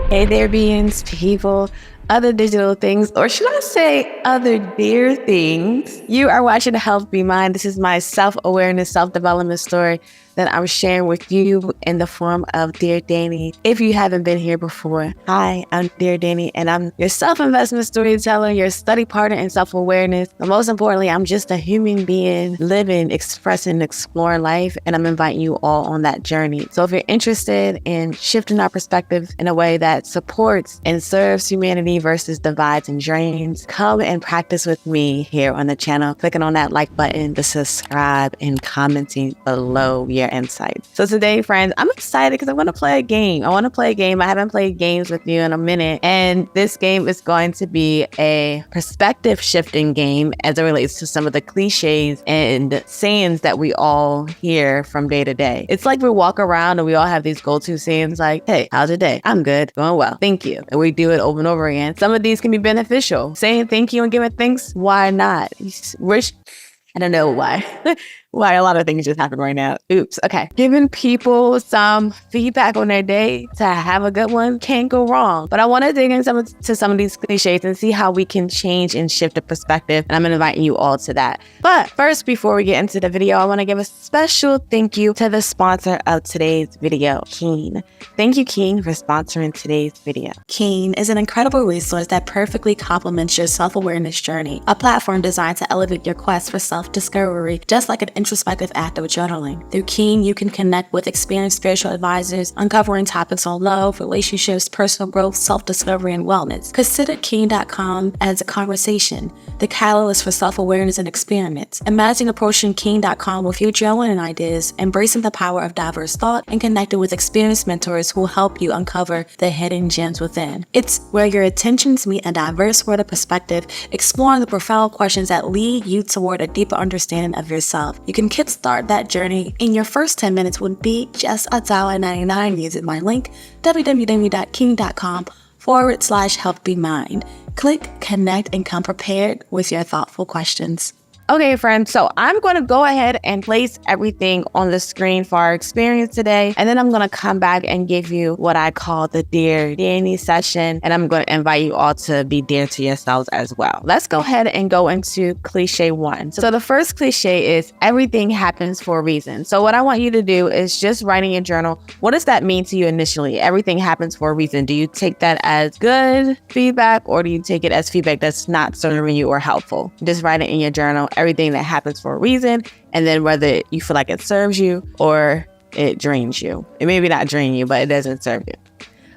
Hey there, beings, people, other digital things, or should I say other dear things. You are watching Health Be Mine. This is my self-awareness, self-development story that I'm sharing with you in the form of Dear Danny. If you haven't been here before, hi, I'm Dear Danny, and I'm your self-investment storyteller, your study partner in self-awareness. But most importantly, I'm just a human being living, expressing, exploring life, and I'm inviting you all on that journey. So if you're interested in shifting our perspectives in a way that supports and serves humanity versus divides and drains, come and practice with me here on the channel, clicking on that like button, the subscribe, and commenting below your insights. So today, friends, I'm excited because I want to play a game. I haven't played games with you in a minute, and this game is going to be a perspective shifting game as it relates to some of the cliches and sayings that we all hear from day to day. It's like we walk around and we all have these go-to sayings like, hey, how's your day? I'm good, going well, thank you. And we do it over and over again. Some of these can be beneficial. Saying thank you and giving thanks, why not? I don't know why. Why a lot of things just happen right now. Oops. Okay. Giving people some feedback on their day to have a good one can't go wrong. But I want to dig into some of these cliches and see how we can change and shift the perspective. And I'm inviting you all to that. But first, before we get into the video, I want to give a special thank you to the sponsor of today's video, Keen. Thank you, Keen, for sponsoring today's video. Keen is an incredible resource that perfectly complements your self-awareness journey, a platform designed to elevate your quest for self-discovery, just like an introspective act of journaling. Through Keen, you can connect with experienced spiritual advisors, uncovering topics on love, relationships, personal growth, self-discovery, and wellness. Consider Keen.com as a conversation, the catalyst for self-awareness and experiments. Imagine approaching Keen.com with your journaling ideas, embracing the power of diverse thought, and connecting with experienced mentors who will help you uncover the hidden gems within. It's where your attentions meet a diverse world of perspective, exploring the profound questions that lead you toward a deeper understanding of yourself. You can kickstart that journey in your first 10 minutes would be just $1.99 using my link, www.king.com/healthbemind. Click, connect, and come prepared with your thoughtful questions. Okay, friends, so I'm going to go ahead and place everything on the screen for our experience today. And then I'm going to come back and give you what I call the Dear Danny session. And I'm going to invite you all to be dear to yourselves as well. Let's go ahead and go into cliche 1. So the first cliche is everything happens for a reason. So what I want you to do is just write in your journal, what does that mean to you initially? Everything happens for a reason. Do you take that as good feedback, or do you take it as feedback that's not serving you or helpful? Just write it in your journal. Everything that happens for a reason, and then whether you feel like it serves you or it drains you. It maybe not drain you, but it doesn't serve you.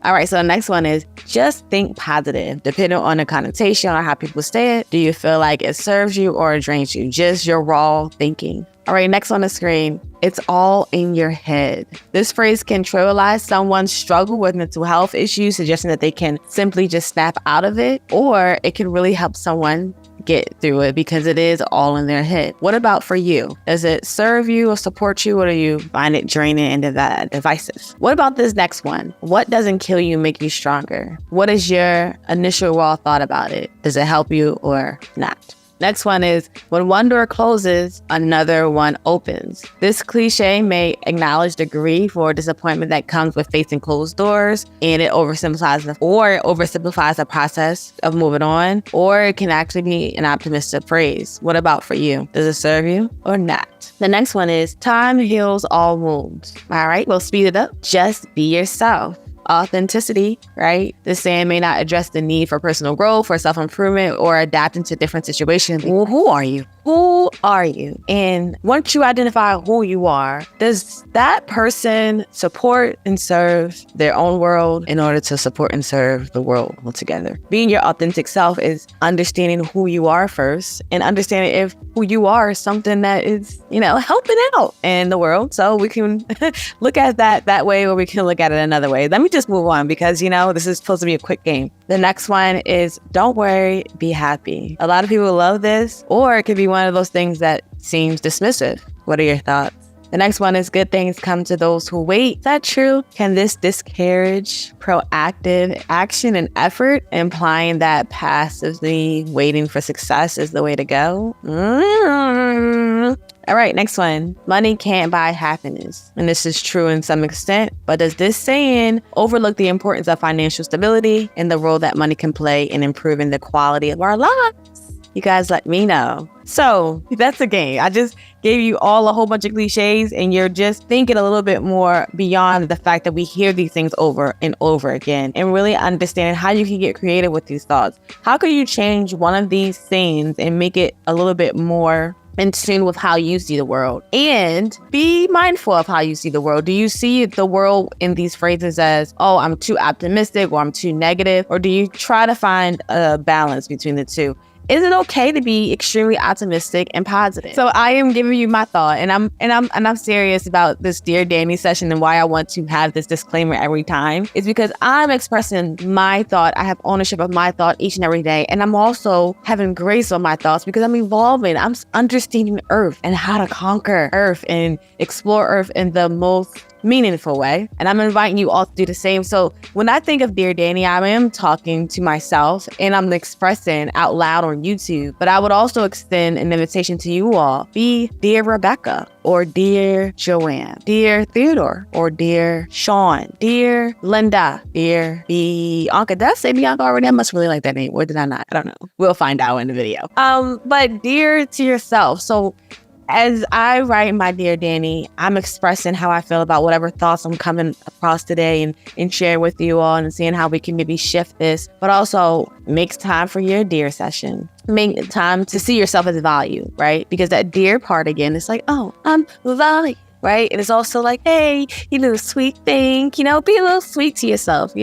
All right, so the next one is just think positive. Depending on the connotation or how people say it, do you feel like it serves you or it drains you? Just your raw thinking. All right, next on the screen, it's all in your head. This phrase can trivialize someone's struggle with mental health issues, suggesting that they can simply just snap out of it, or it can really help someone get through it because it is all in their head. What about for you? Does it serve you or support you, or do you find it draining and divisive? What about this next one? What doesn't kill you make you stronger? What is your initial raw thought about it? Does it help you or not? Next one is, when one door closes, another one opens. This cliche may acknowledge the grief or disappointment that comes with facing closed doors, and it oversimplifies the process of moving on, or it can actually be an optimistic phrase. What about for you? Does it serve you or not? The next one is, time heals all wounds. All right, we'll speed it up. Just be yourself. Authenticity, right? This saying may not address the need for personal growth or self-improvement or adapting to different situations. Well, who are you? Who are you? And once you identify who you are, does that person support and serve their own world in order to support and serve the world altogether? Being your authentic self is understanding who you are first, and understanding if who you are is something that is, helping out in the world. So we can look at that way, or we can look at it another way. Let me just move on because, this is supposed to be a quick game. The next one is, don't worry, be happy. A lot of people love this, or it could be one of those things that seems dismissive. What are your thoughts? The next one is good things come to those who wait. Is that true? Can this discourage proactive action and effort, implying that passively waiting for success is the way to go? All right, next one. Money can't buy happiness. And this is true in some extent, but does this saying overlook the importance of financial stability and the role that money can play in improving the quality of our lives? You guys let me know. So that's the game. I just gave you all a whole bunch of cliches, and you're just thinking a little bit more beyond the fact that we hear these things over and over again, and really understand how you can get creative with these thoughts. How can you change one of these things and make it a little bit more in tune with how you see the world? And be mindful of how you see the world. Do you see the world in these phrases as, oh, I'm too optimistic or I'm too negative? Or do you try to find a balance between the two? Is it okay to be extremely optimistic and positive? So I am giving you my thought, and I'm serious about this Dear Danny session, and why I want to have this disclaimer every time is because I'm expressing my thought. I have ownership of my thought each and every day, and I'm also having grace on my thoughts because I'm evolving. I'm understanding Earth and how to conquer Earth and explore Earth in the most meaningful way. And I'm inviting you all to do the same. So when I think of Dear Danny, I am talking to myself and I'm expressing out loud on YouTube, but I would also extend an invitation to you all. Be Dear Rebecca, or Dear Joanne, Dear Theodore, or Dear Sean, Dear Linda, Dear Bianca. Did I say Bianca already? I must really like that name. Or did I not? I don't know. We'll find out in the video. But dear to yourself. So as I write my Dear Danny, I'm expressing how I feel about whatever thoughts I'm coming across today and share with you all, and seeing how we can maybe shift this, but also make time for your Dear session. Make time to see yourself as value, right? Because that Dear part again, is like, oh, I'm value. Right? And it's also like, hey, you little sweet thing, be a little sweet to yourself,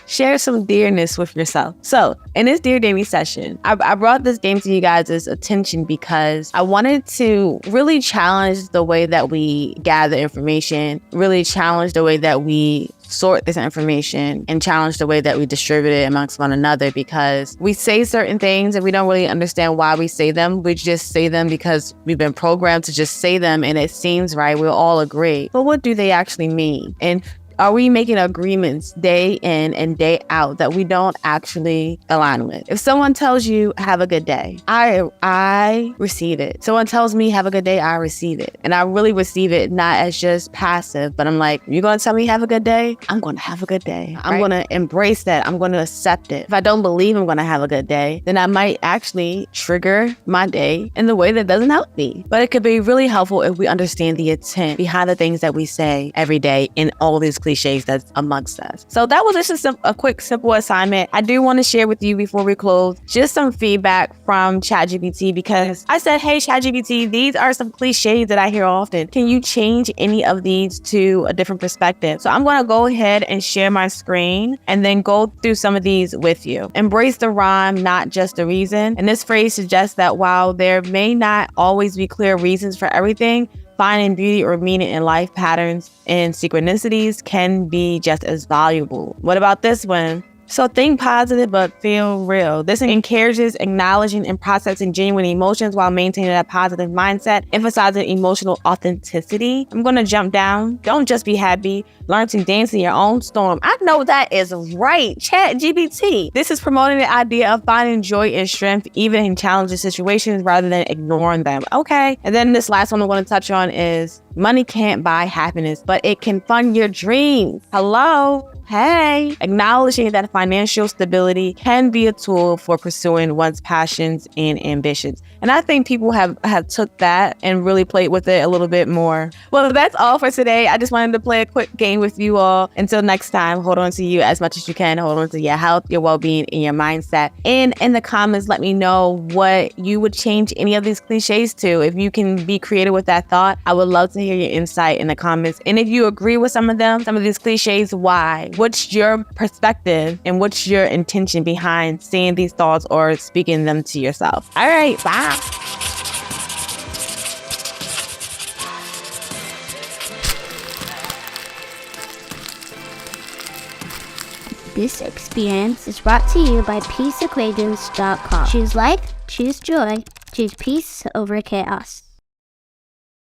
share some dearness with yourself. So in this Dear Danny session, I brought this game to you guys' attention because I wanted to really challenge the way that we gather information, really challenge the way that we sort this information, and challenge the way that we distribute it amongst one another, because we say certain things and we don't really understand why we say them. We just say them because we've been programmed to just say them and it seems right. We'll all agree. But what do they actually mean? And are we making agreements day in and day out that we don't actually align with? If someone tells you, have a good day, I receive it. Someone tells me, have a good day, I receive it. And I really receive it not as just passive, but I'm like, you're going to tell me have a good day? I'm going to have a good day. I'm going to embrace that. I'm going to accept it. If I don't believe I'm going to have a good day, then I might actually trigger my day in the way that doesn't help me. But it could be really helpful if we understand the intent behind the things that we say every day in all these cliches that's amongst us. So that was just a quick, simple assignment. I do want to share with you before we close just some feedback from ChatGPT, because I said, hey, ChatGPT, these are some cliches that I hear often. Can you change any of these to a different perspective? So I'm going to go ahead and share my screen and then go through some of these with you. Embrace the rhyme, not just the reason. And this phrase suggests that while there may not always be clear reasons for everything, finding beauty or meaning in life patterns and synchronicities can be just as valuable. What about this one? So think positive, but feel real. This encourages acknowledging and processing genuine emotions while maintaining a positive mindset, emphasizing emotional authenticity. I'm going to jump down. Don't just be happy. Learn to dance in your own storm. I know that is right. ChatGPT. This is promoting the idea of finding joy and strength even in challenging situations rather than ignoring them. Okay. And then this last one I'm going to touch on is money can't buy happiness, but it can fund your dreams. Hello. Hey, acknowledging that financial stability can be a tool for pursuing one's passions and ambitions. And I think people have took that and really played with it a little bit more. Well, that's all for today. I just wanted to play a quick game with you all. Until next time, hold on to you as much as you can. Hold on to your health, your well-being, and your mindset. And in the comments, let me know what you would change any of these cliches to. If you can be creative with that thought, I would love to hear your insight in the comments. And if you agree with some of them, some of these cliches, why? What's your perspective and what's your intention behind saying these thoughts or speaking them to yourself? All right, bye. This experience is brought to you by peaceequations.com. Choose life, choose joy, choose peace over chaos.